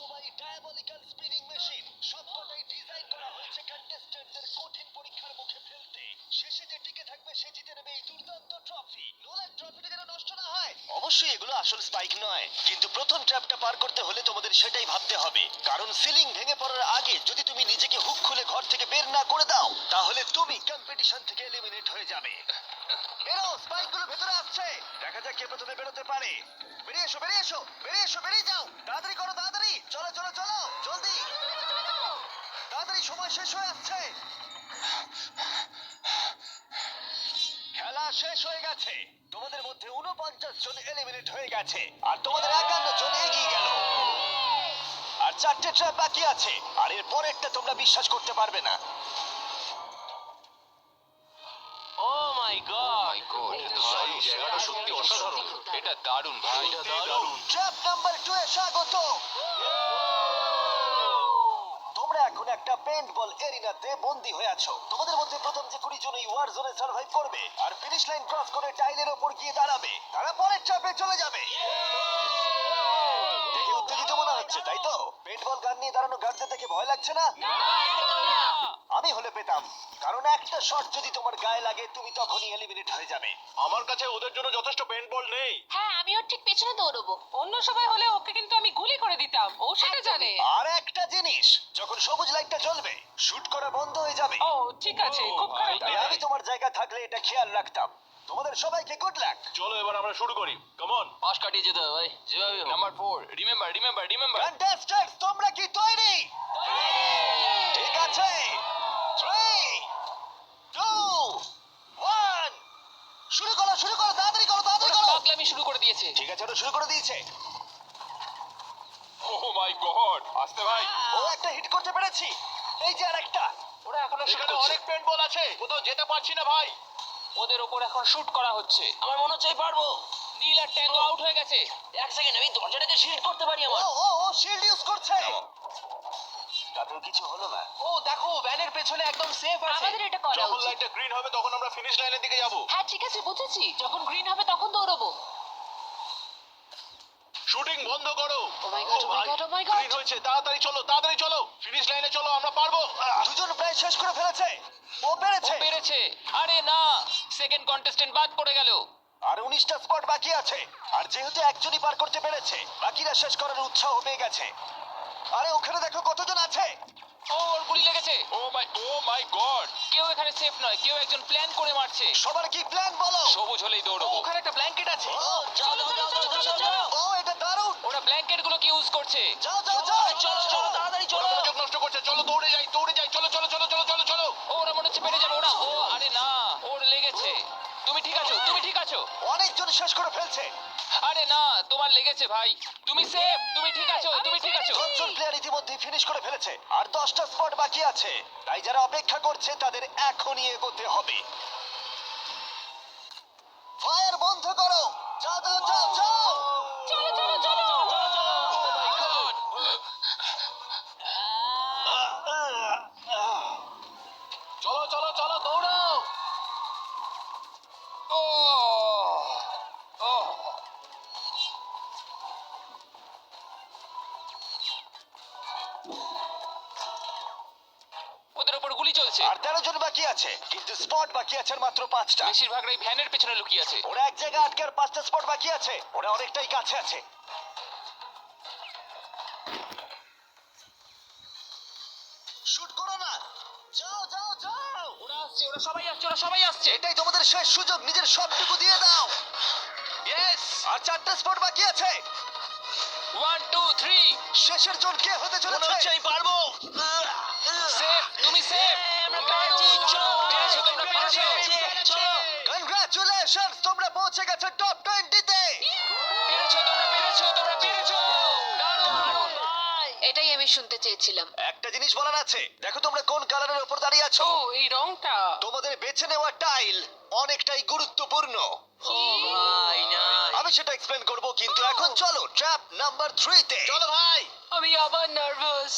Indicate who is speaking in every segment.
Speaker 1: ঐতিহ্যবাহী ডায়াবলিক্যাল spinning machine সবকটাই design করা হয়েছে কন্টেস্টেন্টদের কঠিন পরীক্ষার মুখে ফেলতে। শেষে যে টিকে থাকবে সে জিতে নেবে এই দুর্দান্ত ট্রফি। নোলান, ট্রফিটা যেন নষ্ট না হয়। অবশ্যই এগুলো আসল স্পাইক নয়, কিন্তু প্রথম ট্র্যাপটা পার করতে হলে তোমাদের সেটাই ভাবতে হবে, কারণ সিলিং ভেঙে পড়ার আগে যদি তুমি নিজেকে হুক খুলে ঘর থেকে বের না করে দাও তাহলে তুমি কম্পিটিশন থেকে এলিমিনেট হয়ে যাবে। এরো স্পাইকগুলো ভেতরে আসছে, দেখা যাক কে প্রথমে বেরোতে পারে। বেরিয়ে এসো, বেরিয়ে এসো, বেরিয়ে এসো, বেরিয়ে যাও, তাড়াতাড়ি করো, তাড়াতাড়ি, চলো চলো চলো, জলদি, তাড়াতাড়ি, সময় শেষ হয়ে আসছে। খেলা শেষ হয়ে গেছে, তোমাদের মধ্যে 49 জন এলিমিনেট হয়ে গেছে আর তোমাদের 51 জন এগিয়ে গেল। আর 4টে ট্র্যাপ বাকি আছে, আর এর পরেরটা তোমরা বিশ্বাস করতে পারবে না।
Speaker 2: ও মাই গড,
Speaker 3: ভাই, এই জায়গাটা সত্যি অসাধারণ।
Speaker 2: এটা দারুণ ভাই,
Speaker 3: সত্যি দারুণ।
Speaker 1: ট্র্যাপ নাম্বার 2 এ স্বাগত। তোমরা এখন একটা পেইন্টবল এরিনাতে বন্দী হয়ে আছো। তোমাদের মধ্যে প্রথম যে 20 জন এই ওয়ার জোনে সার্ভাইভ করবে আর ফিনিশ লাইন ক্রস করে টাইলের ওপর গিয়ে দাঁড়াবে, তারা পরের ট্র্যাপে চলে যাবে। দেখে উত্তেজিত মনে হচ্ছে, তাই তো? পেইন্টবল গান নিয়ে দাঁড়ানো গার্ডদের দেখে ভয় লাগছে না? আমি হলে পেতাম, কারণ একটা শট যদি তোমার গায়ে লাগে তুমি তখনই এলিমিনেট হয়ে যাবে।
Speaker 3: আমার কাছে ওদের জন্য যথেষ্ট পেইন্টবল নেই।
Speaker 4: হ্যাঁ, আমি ওর ঠিক পেছনে দৌড়বো।
Speaker 5: অন্য সময় হলে ওকে কিন্তু আমি গুলি করে দিতাম, ও সেটা জানে।
Speaker 1: আর একটা জিনিস, যখন সবুজ লাইটটা জ্বলবে শুট করা বন্ধ হয়ে যাবে।
Speaker 5: ও ঠিক আছে,
Speaker 2: ও,
Speaker 5: খুব খারাপ
Speaker 1: তাই
Speaker 5: নয়।
Speaker 1: আমি তোমার জায়গা থাকলে এটা খেয়াল রাখতাম। তোমাদের সবাইকে গুড লাক।
Speaker 3: চলো এবার আমরা শুরু করি, কাম অন।
Speaker 2: পাশ কাটিয়ে যেতে হবে ভাই, যেভাবে নাম্বার 4, রিমেম্বার।
Speaker 1: কন্টেস্টেন্টস, তোমরা কি তৈরি? ঠিক আছে, 3 2 1 শুরু করো, শুরু করো, তাড়াতাড়ি করো, তাড়াতাড়ি করো।
Speaker 2: পাগলামি শুরু করে দিয়েছে।
Speaker 1: ঠিক আছে, ওরা শুরু করে দিয়েছে।
Speaker 3: ও মাই গড, আস্তে ভাই।
Speaker 1: ও একটা হিট করতে পেরেছি, এই যে আরেকটা।
Speaker 2: ওরা এখনো শুট
Speaker 3: এখানে
Speaker 2: করছে।
Speaker 3: অনেক পেইন্টবল আছে, কোথাও যেতে পারছি না ভাই।
Speaker 2: ওদের ওপর এখন শুট করা হচ্ছে। আমার মনে হচ্ছে পারবো। নীল আর ট্যাঙ্গো আউট হয়ে গেছে। এক সেকেন্ড, আমি দরজাটাকে শিল্ড করতে পারি
Speaker 1: ও
Speaker 2: আমার।
Speaker 1: ও ও শিল্ড ইউজ করছে। তাতেও কিছু হলো না।
Speaker 2: ও দেখো, ভ্যানের পেছনে একদম সেফ আছে।
Speaker 4: আমাদের এটা করা
Speaker 3: যখন
Speaker 4: উচিত।
Speaker 3: লাইটটা গ্রিন হবে তখন আমরা ফিনিশ লাইনের দিকে যাব।
Speaker 4: হ্যাঁ ঠিক আছে, বুঝেছি। যখন গ্রিন হবে তখন দৌড়বো।
Speaker 3: শুটিং বন্ধ করো।
Speaker 4: Oh my God, oh my God, oh my God.
Speaker 3: Green হয়েছে, তাড়াতাড়ি চলো, তাড়াতাড়ি চলো, ফিনিশ লাইনে চলো, আমরা পারবো।
Speaker 1: দুজন প্রায় শেষ করে ফেলেছে, ও পেরেছে।
Speaker 2: ও পেরেছে। আরে না, সেকেন্ড কন্টেস্টেন্ট বাদ পড়ে গেল।
Speaker 1: আর 19টা স্পট বাকি আছে, আর যেহেতু একজনই পার করতে পেরেছে বাকিরা শেষ করার উৎসাহ পেয়ে গেছে। আরে ওখানে দেখো কতজন আছে।
Speaker 2: ওর গুলি লেগেছে। ও মাই গড, কেউ এখানে সেফ নয়, কেউ একজন প্ল্যান করে মারছে।
Speaker 1: সবার কি প্ল্যান বলো?
Speaker 2: সবুজ হলেই দৌড়বো।
Speaker 3: ওখানে একটা ব্ল্যাঙ্কেট আছে।
Speaker 1: ও, যাও, যাও, যাও, যাও, যাও, যাও। ও এটা দারুণ।
Speaker 2: ওরা ব্ল্যাঙ্কেট গুলোকে ইউজ করছে।
Speaker 1: যাও যাও যাও
Speaker 2: তাড়াতাড়ি
Speaker 3: ওরা মনোযোগ নষ্ট করছে, চলো দৌড়ে যাই, দৌড়ে যাই, চলো চলো চলো চলো চলো চলো।
Speaker 2: ওরা মনে হচ্ছে পেরে যাবে। ওরা আরে না, ওর লেগেছে। তুমি ঠিক আছো, তুমি ঠিক আছো।
Speaker 1: অনেকজন শেষ করে ফেলছে।
Speaker 2: আরে না, তোমার লেগেছে ভাই। তুমি সেফ, তুমি ঠিক আছো, তুমি ঠিক আছো।
Speaker 1: 10 জন প্লেয়ার ইতিমধ্যে ফিনিশ করে ফেলেছে আর 10টা স্পট বাকি আছে, তাই যারা অপেক্ষা করছে তাদের এখনই এগোতে হবে। ফায়ার বন্ধ করো, যাও যাও যাও যাও।
Speaker 4: চলো চলো চলো।
Speaker 2: Oh my God!
Speaker 3: চলো চলো চলো দৌড়াও।
Speaker 2: Oh! ওদের ওপর গুলি চলছে।
Speaker 1: আর 13 জন বাকি আছে, কিন্তু স্পট বাকি আছে আর মাত্র 5টা।
Speaker 2: বেশিরভাগরাই ভ্যানের পেছনে লুকিয়ে আছে।
Speaker 1: ওরা এক জায়গায় আটকে আর 5টা স্পট বাকি আছে, ওরা অনেকটাই কাছে আছে। শুট করো না, যাও যাও যাও।
Speaker 2: ওরা আসছে, ওরা সবাই আসছে, ওরা সবাই আসছে।
Speaker 1: এটাই তোমাদের শেষ সুযোগ, নিজের সবটুকু দিয়ে দাও।
Speaker 2: ইয়েস!
Speaker 1: আর 4টা স্পট বাকি আছে।
Speaker 2: 1 2 3
Speaker 1: শেষের জন কে হতে চলেছে?
Speaker 3: আমি পারবো।
Speaker 2: সেফ, তুমি সেফ। আমরা পেরেছি, পেরেছো, তোমরা পেরেছো।
Speaker 1: কনগ্রাচুলেশনস, তোমরা পৌঁছে গেছো টপ 20 তে।
Speaker 2: পেরেছো, তোমরা পেরেছো, তোমরা পেরেছো। দারুণ।
Speaker 4: এটাই আমি শুনতে চেয়েছিলাম।
Speaker 1: একটা জিনিস বলার আছে, দেখো তোমরা কোন কালারের উপর দাঁড়িয়ে আছো।
Speaker 5: ও এই রংটা।
Speaker 1: তোমাদের বেছে নেওয়া টাইল অনেকটাই গুরুত্বপূর্ণ।
Speaker 2: ভাই না।
Speaker 1: আমি সেটা এক্সপ্লেন করব, কিন্তু এখন চলো ট্র্যাপ নাম্বার 3 তে।
Speaker 3: চলো ভাই।
Speaker 5: আমি আবার নার্ভাস।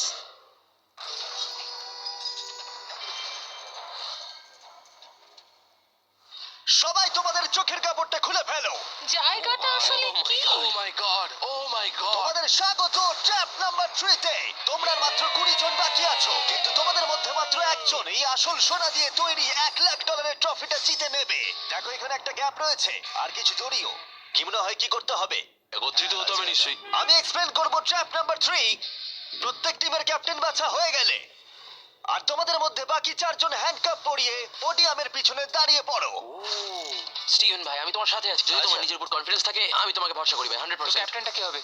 Speaker 1: সবাই তোমাদের চোখের কাপড়টা খুলে ফেলো।
Speaker 5: জায়গাটা আসলে কি?
Speaker 3: ও মাই গড, ও মাই গড।
Speaker 1: তোমাদের স্বাগত ট্র্যাপ নাম্বার 3-তে তোমরা মাত্র 20 জন বাকি আছো, কিন্তু তোমাদের মধ্যে মাত্র একজন এই আসল সোনা দিয়ে তৈরি $1,00,000 ট্রফিটা জিতে নেবে। দেখো এখানে একটা গ্যাপ রয়েছে আর কিছু জড়িও। কি মনে হয় কি করতে হবে?
Speaker 3: একত্রিত হতে হবে নিশ্চয়ই।
Speaker 1: আমি এক্সপ্লেন করব ট্র্যাপ নাম্বার 3। প্রত্যেক টিমের ক্যাপ্টেন বাছা হয়ে গেলে আর তোমাদের মধ্যে বাকি 4 জন হ্যান্ডকাপ পরিয়ে পোডিয়ামের পিছনে দাঁড়িয়ে পড়ো।
Speaker 2: স্টিভেন ভাই, আমি তোমার সাথে আছি। যদি তোমার
Speaker 3: আচ্ছা।
Speaker 2: নিজের উপর কনফিডেন্স থাকে, আমি তোমাকে ভরসা করি ভাই, 100%।
Speaker 6: ক্যাপ্টেনটা কে হবে?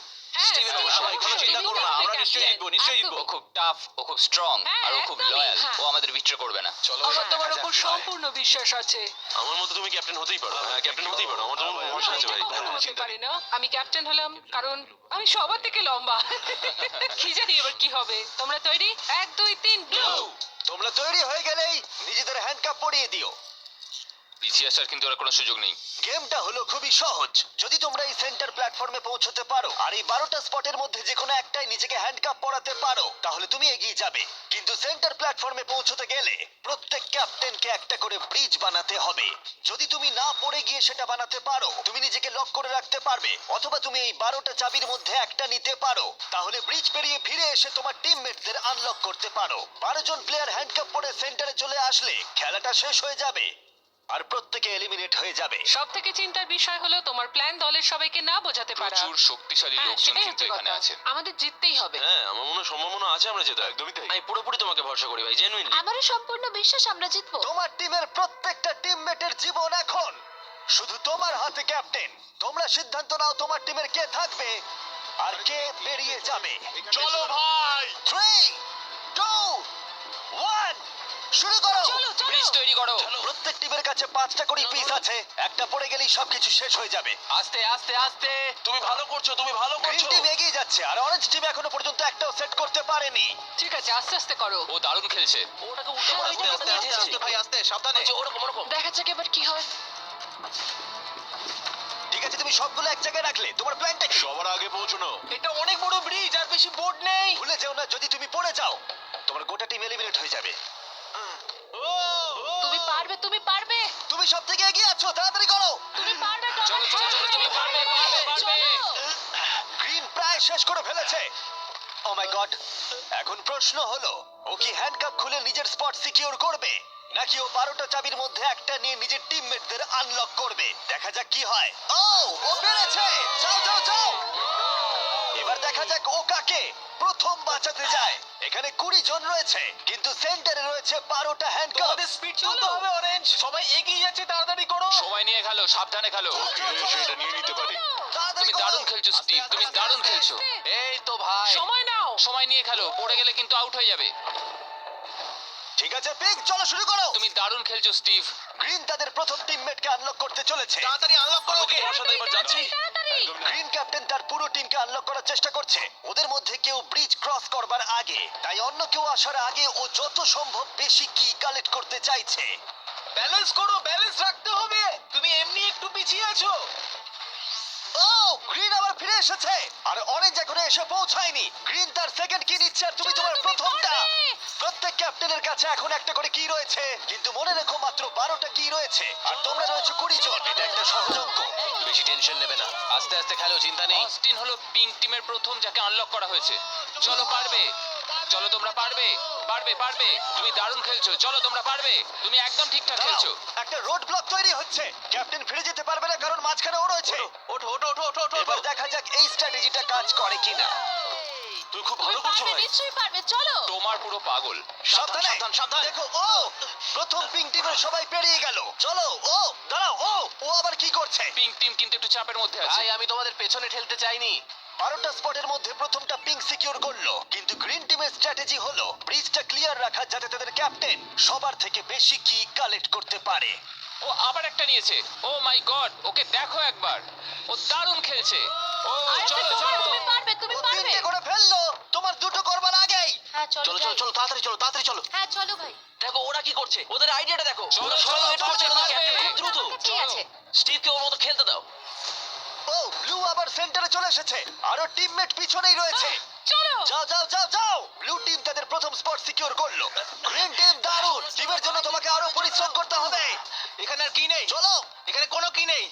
Speaker 2: স্টিভেন
Speaker 3: সবাই কোনো চিন্তা করো না, আমরা নিশ্চয়ই জিতবো, নিশ্চয়ই জিতবো।
Speaker 6: ও খুব টাফ, ও খুব স্ট্রং,
Speaker 5: হ্যাঁ,
Speaker 6: আর ও খুব
Speaker 5: একদমই,
Speaker 6: লয়াল।
Speaker 5: হ্যাঁ।
Speaker 6: ও আমাদের বিট্রে করবে না।
Speaker 3: চলো
Speaker 5: আমার
Speaker 3: দেখা
Speaker 5: তোমার
Speaker 3: যাক
Speaker 5: উপর
Speaker 3: কি হয়।
Speaker 5: সম্পূর্ণ বিশ্বাস আছে।
Speaker 3: আমার মতো তুমি ক্যাপ্টেন হতেই পারো। হ্যাঁ, ক্যাপ্টেন হতেই পারো। আমার তো ভরসা আছে ভাই।
Speaker 5: এটা কখনো হতে পারে না। আমি ক্যাপ্টেন হলাম কারণ আমি সবার থেকে লম্বা। কি জানি এবার কি হবে। তোমরা তৈরি? 1 2 3 ব্লু।
Speaker 1: তোমরা তৈরি হয়ে গেলেই নিজেদের হ্যান্ডকাপ পরিয়ে দিও।
Speaker 6: পিছিয়ে আসার কিন্তু আর কোনো সুযোগ নেই।
Speaker 1: গেমটা হলো খুবই সহজ। যদি তোমরা এই সেন্টার প্ল্যাটফর্মে পৌঁছতে পারো আর এই 12টা স্পটের মধ্যে যে কোনো একটাই নিজেকে হ্যান্ডকাপ পরাতে পারো, তাহলে তুমি এগিয়ে যাবে। কিন্তু সেন্টার প্ল্যাটফর্মে পৌঁছতে গেলে প্রত্যেক ক্যাপ্টেনকে একটা করে ব্রিজ বানাতে হবে। যদি তুমি না পড়ে গিয়ে সেটা বানাতে পারো, তুমি নিজেকে লক করে রাখতে পারবে, অথবা তুমি এই 12টা চাবির মধ্যে একটা নিতে পারো। তাহলে ব্রিজ পেরিয়ে ফিরে এসে তোমার টিমমেটদের আনলক করতে পারো। 12 জন প্লেয়ার হ্যান্ডকাপ পরে সেন্টারে চলে আসলে খেলাটা শেষ হয়ে যাবে আর প্রত্যেকে এলিমিনেট হয়ে যাবে।
Speaker 5: সব থেকে চিন্তার বিষয় হলো তোমার প্ল্যান দলের সবাইকে না বোঝাতে পারা।
Speaker 6: প্রচুর শক্তিশালী
Speaker 5: হ্যাঁ,
Speaker 6: লোকজন
Speaker 5: সেটাই
Speaker 6: কিন্তু
Speaker 5: হচ্ছে
Speaker 6: এখানে
Speaker 5: কথা।
Speaker 6: আছে।
Speaker 4: আমাদের জিততেই হবে।
Speaker 3: হ্যাঁ, আমার মনে হয় সম্ভাবনা আছে আমরা যেটা। একদমই তাই।
Speaker 2: আমি পুরোপুরি তোমাকে ভরসা করি ভাই, জেনুইনলি।
Speaker 4: আমারও সম্পূর্ণ বিশ্বাস আমরা জিতবো।
Speaker 1: তোমার টিমের প্রত্যেকটা টিমমেটের জীবন এখন শুধু তোমার হাতে ক্যাপ্টেন। তোমরা সিদ্ধান্ত নাও তোমার টিমের কে থাকবে আর কে বেরিয়ে যাবে।
Speaker 3: চলো ভাই।
Speaker 1: 3 2 1 শুরু করো।
Speaker 5: চলো চলো।
Speaker 6: ব্রিজ তৈরি করো।
Speaker 1: প্রত্যেক টিমের কাছে 5টা করে পিস আছে। একটা পড়ে গেলেই সবকিছু শেষ হয়ে যাবে।
Speaker 2: আস্তে আস্তে আস্তে।
Speaker 3: তুমি ভালো করছো, তুমি ভালো
Speaker 1: গ্রিন
Speaker 3: করছো।
Speaker 1: টিম এগিয়ে যাচ্ছে আর অরেঞ্জ টিম এখনো পর্যন্ত একটাও সেট করতে পারেনি।
Speaker 5: ঠিক আছে, আস্তে আস্তে করো।
Speaker 6: ও দারুণ খেলছে।
Speaker 2: ওটাকে উল্টো
Speaker 4: হ্যাঁ,
Speaker 2: করে
Speaker 4: আস্তে, আস্তে, আস্তে, আস্তে,
Speaker 3: ভাই আস্তে, সাবধানে।
Speaker 2: ওরকম ওরকম।
Speaker 4: দেখা যাক এবার কি হয়।
Speaker 1: ঠিক আছে, তুমি সবগুলো এক জায়গায় রাখলে। তোমার প্ল্যানটা কি?
Speaker 3: সবার আগে পৌঁছানো।
Speaker 2: এটা অনেক বড় ব্রিজ, আর বেশি বোর্ড নেই।
Speaker 1: ভুলে যেও না, যদি তুমি পড়ে যাও তোমার গোটা টিম এলিমিনেট হয়ে যাবে।
Speaker 4: তুমি পারবে, তুমি পারবে,
Speaker 1: তুমি সব থেকে এগিয়ে আছো, তাড়াতাড়ি করো।
Speaker 4: তুমি পারবে।
Speaker 6: চলো, চলো, চলো, তুমি পারবে, পারবে, পারবে।
Speaker 1: গ্রিন প্রায় শেষ করে ফেলেছে। ও মাই গড। এখন প্রশ্ন হলো, ও কি হ্যান্ডকাপ খুলে নিজের স্পট সিকিউর করবে, নাকি ও 12টা চাবির মধ্যে একটা নিয়ে নিজের টিমমেটদের আনলক করবে? দেখা যাক কি হয়। ও পেরেছে। যাও যাও যাও। এবার দেখা যাক ও কাকে প্রথম বাঁচাতে যায়। এখানে 20 জন রয়েছে, কিন্তু সেন্টারে রয়েছে 12টা হ্যান্ডকাপ।
Speaker 2: তোমাদের স্পিড তুলতে হবে অরেঞ্জ। সবাই এগিয়ে যাচ্ছে, তাড়াতাড়ি করো।
Speaker 6: সময় নিয়ে খেলো, সাবধানে খেলো।
Speaker 3: সেটা নিয়ে নিতে পারি।
Speaker 1: তাড়াতাড়ি
Speaker 6: তুমি
Speaker 1: করো।
Speaker 6: দারুণ খেলছো স্টিভ, তুমি দারুণ খেলছো।
Speaker 2: এই তো ভাই।
Speaker 5: সময় নাও।
Speaker 6: সময় নিয়ে খেলো, পড়ে গেলে কিন্তু আউট হয়ে যাবে।
Speaker 1: ঠিক আছে পিঙ্ক, চলো শুরু করো।
Speaker 6: তুমি দারুণ খেলছো স্টিভ।
Speaker 1: গ্রিন তাদের প্রথম টিমমেটকে আনলক করতে চলেছে।
Speaker 2: তাড়াতাড়ি আনলক করো ওকে।
Speaker 3: তোমার সাথে এবার যাচ্ছি।
Speaker 5: তাড়াতাড়ি।
Speaker 1: গ্রিন ক্যাপ্টেন তার পুরো টিমকে আনলক করার চেষ্টা করছে। ওদের মধ্যে কেউ ব্রিজ ক্রস করবার আগে, তাই অন্য কেউ আসার আগে ও যত সম্ভব বেশি কি কালেক্ট করতে চাইছে।
Speaker 2: ব্যালেন্স করো, ব্যালেন্স রাখতে হবে। তুমি এমনি একটু পিছিয়ে আছো।
Speaker 1: ও গ্রিন আবার ফিরে এসেছে আর অরেঞ্জ এখনো এসে পৌঁছায়নি। গ্রিন তার সেকেন্ড কি নিচ্ছে আর তুমি তোমার প্রথমটা। প্রত্যেক ক্যাপ্টেনের কাছে এখন একটা করে কি রয়েছে, কিন্তু মনে রেখো মাত্র 12টা কি রয়েছে আর তোমরা রয়েছে 20 জন। এটা একটা সহজ অঙ্ক।
Speaker 2: বেশি টেনশন নেবে না, আস্তে আস্তে খেলো, চিন্তা নেই।
Speaker 6: অস্টিন হলো পিঙ্ক টিমের প্রথম যাকে আনলক করা হয়েছে। চলো পারবে, চলো তোমরা পারবে, পারবে, পারবে। তুমি দারুণ খেলছো, চলো তোমরা পারবে। তুমি একদম ঠিকঠাক খেলছো।
Speaker 1: দাঁড়াও, একটা রোড ব্লক তৈরি হচ্ছে। ক্যাপ্টেন ফিরে যেতে পারবে না কারণ মাঝখানে ও রয়েছে।
Speaker 2: ওঠো ওঠো ওঠো ওঠো ওঠো।
Speaker 1: এবার দেখা যাক এই স্ট্র্যাটেজিটা কাজ করে কিনা।
Speaker 3: তুমি খুব
Speaker 4: তুমি
Speaker 3: ভালো করছো
Speaker 4: পারবে,
Speaker 3: ভাই।
Speaker 4: নিশ্চয়ই পারবে, চলো।
Speaker 6: তোমার পুরো পাগল।
Speaker 1: সাবধানে,
Speaker 2: সাবধান, সাবধান।
Speaker 1: দেখো ও প্রথম পিঙ্ক টিমের সবাই পেরিয়ে গেল। চলো দাঁড়াও, ও আবার কি করছে?
Speaker 6: পিঙ্ক টিম কিন্তু একটু চাপের মধ্যে আছে।
Speaker 2: ভাই আমি তোমাদের পেছনে ঠেলতে চাইনি।
Speaker 1: 12টা স্পটের মধ্যে প্রথমটা পিঙ্ক সিকিউর করলো, কিন্তু গ্রিন টিমের স্ট্র্যাটেজি হলো ব্রিজটা ক্লিয়ার রাখা যাতে তাদের ক্যাপ্টেন সবার থেকে বেশি কি কালেক্ট করতে পারে।
Speaker 6: ও আবার একটা নিয়েছে। ও মাই গড, ওকে দেখো একবার, ও দারুণ খেলছে। ও
Speaker 4: আরেকটা
Speaker 6: চলো
Speaker 4: তোমার,
Speaker 6: চলো।
Speaker 4: তুমি পারবে, তুমি
Speaker 1: ও
Speaker 4: পারবে।
Speaker 1: 3টে করে ফেললো, তোমার দুটো করবার আগেই।
Speaker 4: হ্যাঁ চলো
Speaker 2: চলো
Speaker 4: যাই।
Speaker 2: চলো চলো, তাড়াতাড়ি চলো, তাড়াতাড়ি চলো।
Speaker 4: হ্যাঁ চলো ভাই।
Speaker 2: দেখো ওরা কি করছে, ওদের আইডিয়াটা দেখো।
Speaker 6: চলো,
Speaker 2: ওরা
Speaker 6: চলো,
Speaker 2: সবাই wait করছে,
Speaker 6: পারবে,
Speaker 2: ওদের ক্যাপ্টেন
Speaker 6: পারবে।
Speaker 2: খুব দ্রুত।
Speaker 4: আমার কাছেই আছে।
Speaker 2: স্টিভকে ওর মতো খেলতে দাও।
Speaker 1: ও ব্লু আবার সেন্টারে চলে এসেছে, আরো টিমমেট পিছনেই রয়েছে।
Speaker 5: চলো।
Speaker 1: যাও যাও যাও যাও। ব্লু টিম তাদের প্রথম স্পট সিকিউর করলো। গ্রিন টিম দারুণ। টিমের জন্য তোমাকে আরো পরিশ্রম করতে হবে।
Speaker 2: এখানে আর কি নেই?
Speaker 1: চলো।
Speaker 2: এখানে কোনো কি নেই।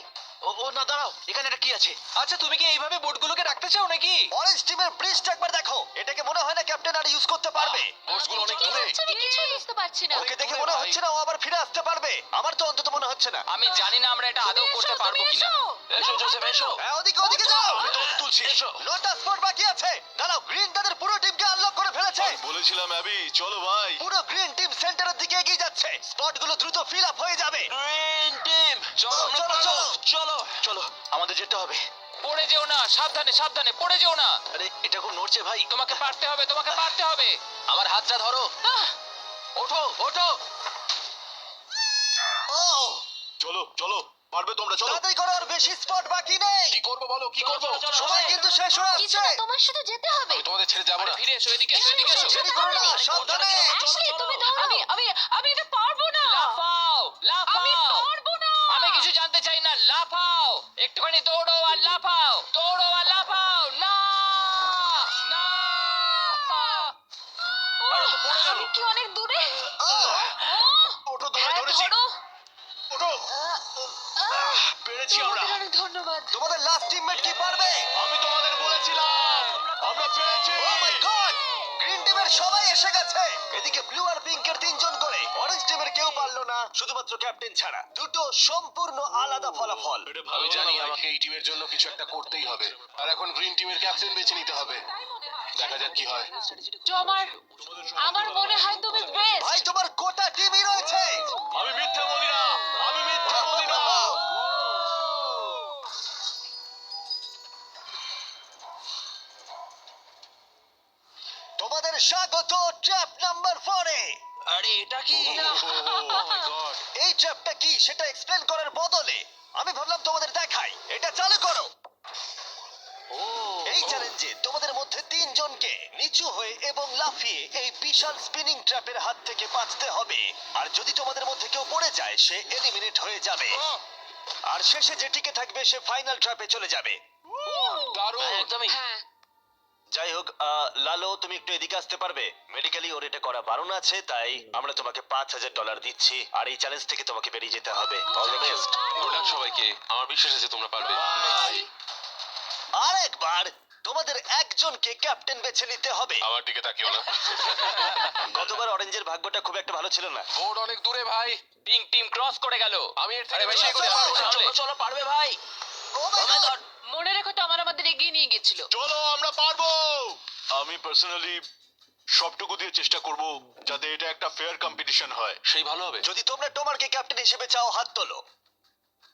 Speaker 2: ও না দাঁড়াও, এখানে একটা কি আছে? আচ্ছা তুমি কি এইভাবে বোর্ডগুলোকে রাখতে চাও নাকি?
Speaker 1: অরেঞ্জ টিমের ব্রিজটা একবার দেখো। এটাকে মনে ক্যাপ্টেন আর ইউজ করতে পারবে।
Speaker 3: বোর্ডসগুলো অনেক
Speaker 4: কি
Speaker 3: দূরে।
Speaker 4: হচ্ছে আমি কিছুই বুঝতে পারছি না।
Speaker 1: ওকে দেখে
Speaker 3: দূরে
Speaker 1: মনে
Speaker 3: ভাই।
Speaker 1: হচ্ছে না ও আবার ফিরে আসতে পারবে। আমার তো অন্তত মনে হচ্ছে না।
Speaker 6: আমি জানি না আমরা এটা আদৌ
Speaker 5: তুমি
Speaker 6: করতে
Speaker 5: এসো,
Speaker 6: পারবো
Speaker 5: তুমি
Speaker 6: কিনা।
Speaker 5: এসো।
Speaker 2: এসো জোসেফ এসো
Speaker 1: হ্যাঁ, ওদিকে ওদিকে যাও।
Speaker 3: আমি তো তুলছি।
Speaker 6: এসো।
Speaker 1: নটা স্পট বাকি আছে। দাঁড়াও, গ্রিন তাদের পুরো টিমকে আনলক করে ফেলেছে।
Speaker 3: আমি বলেছিলাম অ্যাবি, চলো ভাই।
Speaker 1: পুরো গ্রিন টিম সেন্টারের দিকে এগিয়ে যাচ্ছে। স্পটগুলো দ্রুত ফিল আপ হয়ে যাবে।
Speaker 2: গ্রিন টিম
Speaker 6: চলো
Speaker 1: চলো, চলো।
Speaker 2: চলো
Speaker 3: চলো, আমাদের যেতে হবে।
Speaker 6: পড়ে যেও না, সাবধানে সাবধানে, পড়ে যেও না।
Speaker 3: আরে এটা খুব নড়ছে ভাই।
Speaker 6: তোমাকে পারতে হবে, তোমাকে পারতে হবে।
Speaker 3: আমার হাতটা ধরো।
Speaker 5: আহ,
Speaker 3: ওঠো ওঠো।
Speaker 1: ও,
Speaker 3: চলো চলো, পারবে তোমরা, চলো।
Speaker 1: তাড়াতাড়ি করো, আর বেশি স্পট বাকি নেই।
Speaker 3: কি করবো বলো, কি করবো?
Speaker 1: সময় কিন্তু শেষ হয়ে
Speaker 4: কিছু
Speaker 1: আসছে।
Speaker 4: না, তোমার শুধু যেতে হবে।
Speaker 3: আমি তোমাদের ছেড়ে যাবো
Speaker 6: আরে
Speaker 3: না।
Speaker 6: ফিরে এসো, এদিকে এসো, এদিকে এসো।
Speaker 1: দেরি করো না, সাবধানে।
Speaker 4: অ্যাশলি তুমি ধরো।
Speaker 5: আমি আমি আমি এটা পারবো না।
Speaker 6: লাফাও,
Speaker 5: আমি
Speaker 6: লাফাও।
Speaker 5: পারবো না।
Speaker 6: আমি কিছু জানতে চাই না, লাফাও। একটুখানি দৌড়ো আর লাফাও, দৌড়ো আর লাফাও। না না।
Speaker 3: আরে তো পড়ে গেল।
Speaker 5: আমি কি অনেক দূরে?
Speaker 3: ওঠো, তোমরা
Speaker 5: হ্যাঁ,
Speaker 3: ধরেছি।
Speaker 5: ধরো।
Speaker 3: ওঠো। পেরেছি আমরা।
Speaker 5: তোমাদের অনেক ধন্যবাদ।
Speaker 1: তোমাদের লাস্ট টিমমেট কি পারবে?
Speaker 3: আমি তোমাদের বলেছিলাম আমরা পেরেছি।
Speaker 1: ও মাই গড! গ্রিন টিমের সবাই এসে গেছে। এদিকে ব্লু আর পিঙ্কের তিনজন করে। অরেঞ্জ টিমের কেউ পারলো না, শুধুমাত্র ক্যাপ্টেন ছাড়া। দুটো সম্পূর্ণ আলাদা ফলাফল।
Speaker 3: আমি জানি আমাকে এই টিমের জন্য কিছু একটা করতেই হবে, আর এখন গ্রিন টিমের ক্যাপ্টেন বেছে নিতে হবে। দেখা যাক কি হয়।
Speaker 5: আমার মনে হয় তুমি বেস্ট।
Speaker 1: ভাই, তোমার গোটা টিমই রয়েছে।
Speaker 3: আমি মিথ্যা বলি না, আমি মিথ্যা বলি না।
Speaker 1: তোমাদের স্বাগত ট্র্যাপ নাম্বার 4 এ।
Speaker 2: আরে এটা কি
Speaker 1: এই ট্র্যাপটা কি সেটা এক্সপ্লেন করার বদলে আমি ভাবলাম তোমাদের দেখাই। এটা চালু করো। এই চ্যালেঞ্জে তোমাদের মধ্যে তিনজনকে নিচু হয়ে এবং লাফিয়ে এই বিশাল স্পিনিং ট্র্যাপের হাত থেকে বাঁচতে হবে। আর যদি তোমাদের মধ্যে কেউ পড়ে যায় সে এলিমিনেট হয়ে যাবে। আর শেষে যে টিকে থাকবে সে ফাইনাল ট্র্যাপে চলে যাবে।
Speaker 3: দারুণ।
Speaker 2: একদমই
Speaker 5: হ্যাঁ,
Speaker 1: যাই হোক, লালো তুমি একটু এদিকে আসতে পারবে? মেডিকেলি ওর এটা করা বারণ আছে, তাই আমরা তোমাকে $5,000 দিচ্ছি। আর এই চ্যালেঞ্জ থেকে তোমাকে বেরিয়ে যেতে হবে। All the best.
Speaker 3: Good luck সবাইকে, আমার বিশ্বাস আছে তোমরা পারবে।
Speaker 1: আরেকবার তোমাদের একজনকে ক্যাপ্টেন বেছে নিতে হবে।
Speaker 3: আমার দিকে তাকিও না।
Speaker 1: গতবার অরেঞ্জের ভাগ্যটা খুব একটা ভালো ছিল না।
Speaker 3: বোর্ড অনেক দূরে ভাই।
Speaker 6: পিঙ্ক টিম ক্রস করে গেল।
Speaker 3: আমি এর থেকে
Speaker 6: আরে
Speaker 3: বেশি
Speaker 6: ভাই,
Speaker 3: এগোতে পারবো না।
Speaker 6: চলো,
Speaker 2: চলো চলো পারবে ভাই
Speaker 1: Oh my God!
Speaker 5: মনে রেখো তো আমাদের এগিয়ে নিয়ে গেছিল।
Speaker 3: চলো আমরা পারবো। আমি পার্সোনালি সবটুকু দিয়ে চেষ্টা করব যাতে এটা একটা ফেয়ার কম্পিটিশন হয়, সেই ভালো হবে।
Speaker 1: যদি তোমরা টোমারকে ক্যাপ্টেন হিসেবে চাও হাত তোলো।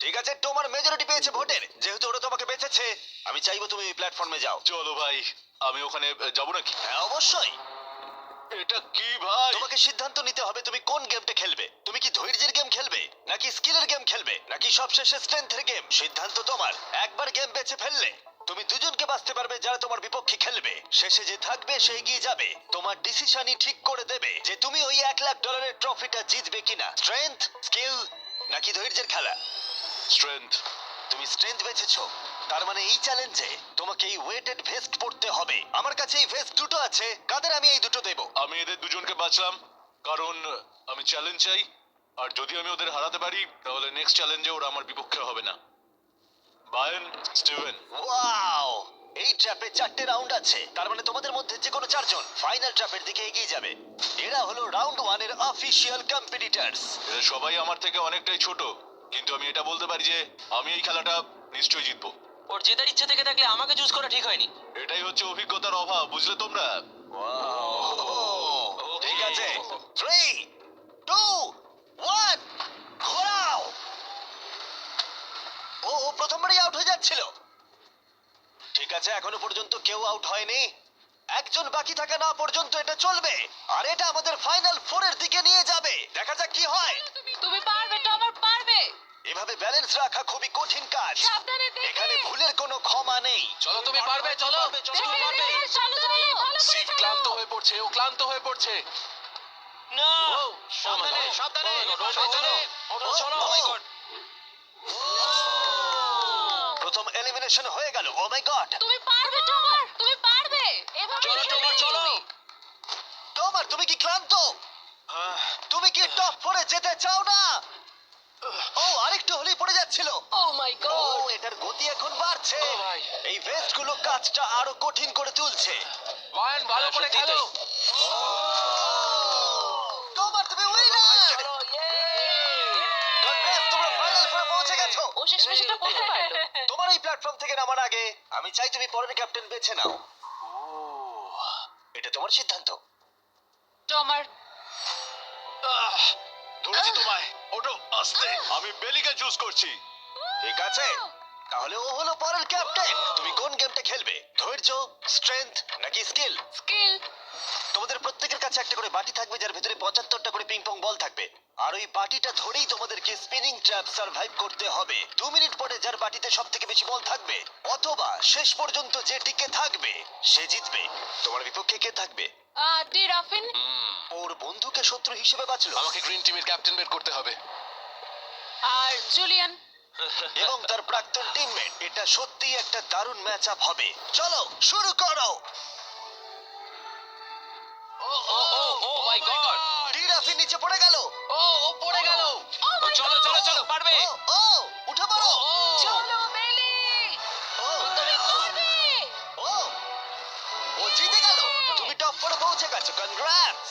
Speaker 1: ঠিক আছে, টোমার মেজরিটি পেয়েছে ভোটের। যেহেতু ওরা তোমাকে বেঁচেছে, আমি চাইবো তুমি এই প্ল্যাটফর্মে যাও।
Speaker 3: চলো ভাই, আমি ওখানে যাব নাকি?
Speaker 1: হ্যাঁ, অবশ্যই।
Speaker 3: এটা কি ভাই?
Speaker 1: তোমাকে সিদ্ধান্ত নিতে হবে তুমি কোন গেমটা খেলবে। তুমি কি ধৈর্যের গেম খেলবে, নাকি স্কিলের গেম খেলবে, নাকি সবশেষে স্ট্রেংথের গেম? সিদ্ধান্ত তোমার। একবার গেম বেছে ফেললে তুমি দুজনকে বাঁচতে পারবে যারা তোমার বিপক্ষে খেলবে। শেষে যে থাকবে সে এগিয়ে যাবে। তোমার ডিসিশনই ঠিক করে দেবে যে তুমি ওই $1,00,000 ট্রফিটা জিতবে কিনা। স্ট্রেংথ, স্কিল নাকি ধৈর্যের খেলা?
Speaker 3: স্ট্রেংথ।
Speaker 1: তুমি স্ট্রেংথ বেছেছো। তার মানে এই চ্যালেঞ্জে তোমাকে এই ওয়েটেড ভেস্ট পরতে হবে। আমার কাছে এই ভেস্ট দুটো আছে। কাদের আমি এই দুটো দেবো?
Speaker 3: আমি এদের দুজনকে বাঁচলাম কারণ আমি চ্যালেঞ্জ চাই, আর যদি আমি ওদের হারাতে পারি তাহলে নেক্সট চ্যালেঞ্জে ওরা আমার বিপক্ষে হবে না। বায়ন, স্টিভেন।
Speaker 1: ওয়াও! এই ট্র্যাপে 4টে রাউন্ড আছে। তার মানে তোমাদের মধ্যে যে কোনো 4জন ফাইনাল ট্র্যাপের দিকে এগিয়ে যাবে। এরা হলো রাউন্ড 1 এর অফিশিয়াল কম্পিটিটরস।
Speaker 3: এরা সবাই আমার থেকে অনেকটাই ছোট, কিন্তু আমি এটা বলতে পারি যে আমি এই খেলাটা নিশ্চয়ই জিতবো।
Speaker 2: ওর জেতার ইচ্ছে থেকে থাকলে আমাকে চুজ করা ঠিক হয়নি
Speaker 3: এটাই হচ্ছে অভিজ্ঞতার অভাব, বুঝলে তোমরা?
Speaker 1: ঠিক আছে, 3, 2, 1, ঘোরাও। ও প্রথমবারই আউট হয়ে যাচ্ছিল। ঠিক আছে, এখনো পর্যন্ত কেউ আউট হয়নি। একজন বাকি থাকা না পর্যন্ত এটা চলবে। আর এটা আমাদের ফাইনাল 4 এর দিকে নিয়ে যাবে। দেখা যাক কি হয়।
Speaker 5: তুমি পারবে, টমার পারবে।
Speaker 1: এভাবে ব্যালেন্স রাখা খুবই কঠিন কাজ।
Speaker 5: সাবধানে দেখে।
Speaker 1: এখানে ভুলের কোনো ক্ষমা নেই।
Speaker 3: চলো তুমি পারবে, চলো।
Speaker 5: দেখে, দেখে, চলো, চলো, ভালো করে
Speaker 3: সিট
Speaker 5: চালাও।
Speaker 3: ক্লান্ত হয়ে পড়ছে, ও ক্লান্ত হয়ে পড়ছে।
Speaker 2: না
Speaker 3: সাবধানে, সাবধানে।
Speaker 2: সাবধানে।
Speaker 1: চলো।
Speaker 2: Oh my God.
Speaker 1: প্রথম এলিমিনেশন হয়ে গেল। ও মাই গড!
Speaker 5: তুমি পারবে, টমার, তুমি পারবে। এভাবে
Speaker 2: চলো
Speaker 5: খেলবে
Speaker 2: টমার চলো
Speaker 5: তুমি।
Speaker 1: তোমার তুমি কি ক্লান্ত? তুমি কি টপ 4 এ যেতে চাও না? ও, আরেকটু হলেই পড়ে যাচ্ছিল।
Speaker 5: Oh my
Speaker 1: O,
Speaker 5: God!
Speaker 1: এটার গতি এখন বাড়ছে।
Speaker 3: ও ভাই।
Speaker 1: এই ভেস্ট গুলো কাজটা আরো কঠিন করে তুলছে।
Speaker 6: বায়ান ভালো করে
Speaker 2: সত্যি
Speaker 6: খেলো।
Speaker 2: তাই।
Speaker 1: তোমার তুমি উইনার কনগ্রেস তোমরা ফাইনাল ফোরে পৌঁছে গেছো
Speaker 4: ও শেষমেশ এটা করতে পারলো।
Speaker 1: তোমার এই প্ল্যাটফর্ম থেকে নামার আগে আমি চাই তুমি পরের ক্যাপ্টেন বেছে নাও এটা তোমার সিদ্ধান্ত
Speaker 5: তোমার
Speaker 3: ধরেছি তোমায়। ওটো আস্তে। আমি বেলিকে চুজ করছি।
Speaker 1: ঠিক আছে তাহলে ও হলো পরের ক্যাপ্টেন তুমি কোন গেমটা খেলবে ধৈর্য স্ট্রেংথ নাকি স্কিল
Speaker 5: স্কিল।
Speaker 1: তোমাদের প্রত্যেকের কাছে একটা করে বাটি থাকবে যার ভিতরে 75টা করে পিং পং বল থাকবে আর ওই বাটিটা ধরেই তোমাদেরকে স্পিনিং ট্র্যাপ সার্ভাইভ করতে হবে 2 মিনিট পরে যার বাটিতে সবথেকে বেশি বল থাকবে অথবা শেষ পর্যন্ত যে টিকে থাকবে সে জিতবে তোমার বিপক্ষে কে থাকবে
Speaker 5: ডি রাফিন।
Speaker 1: ওর বন্ধুকে শত্রু হিসেবে বাঁচলো
Speaker 3: আমাকে গ্রিন টিমের ক্যাপ্টেন বের করতে হবে।
Speaker 5: আর জুলিয়ান।
Speaker 1: এবং তার প্রাক্তন টিমমেট এটা সত্যিই একটা দারুণ ম্যাচ আপ হবে চলো শুরু করো
Speaker 6: ও মাই গড।
Speaker 1: টিরাফি নিচে পড়ে গেল
Speaker 6: ও পড়ে গেল। চলো চলো চলো পারবে।
Speaker 1: ও উঠে পড়ো
Speaker 5: চলো বেলি,
Speaker 1: ও
Speaker 5: তুমি পারবে।
Speaker 1: ও ও জিতে গেল তুমি টপ 4 পৌঁছে গেছো কনগ্রাটস